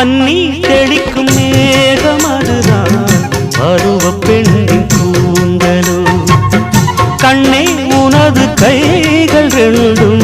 பன்னி தெளிக்கும் மேகம் அதுதான் பருவ பெண்ணின் கூந்தலோ கண்ணே உனது கைகள் ரெண்டும்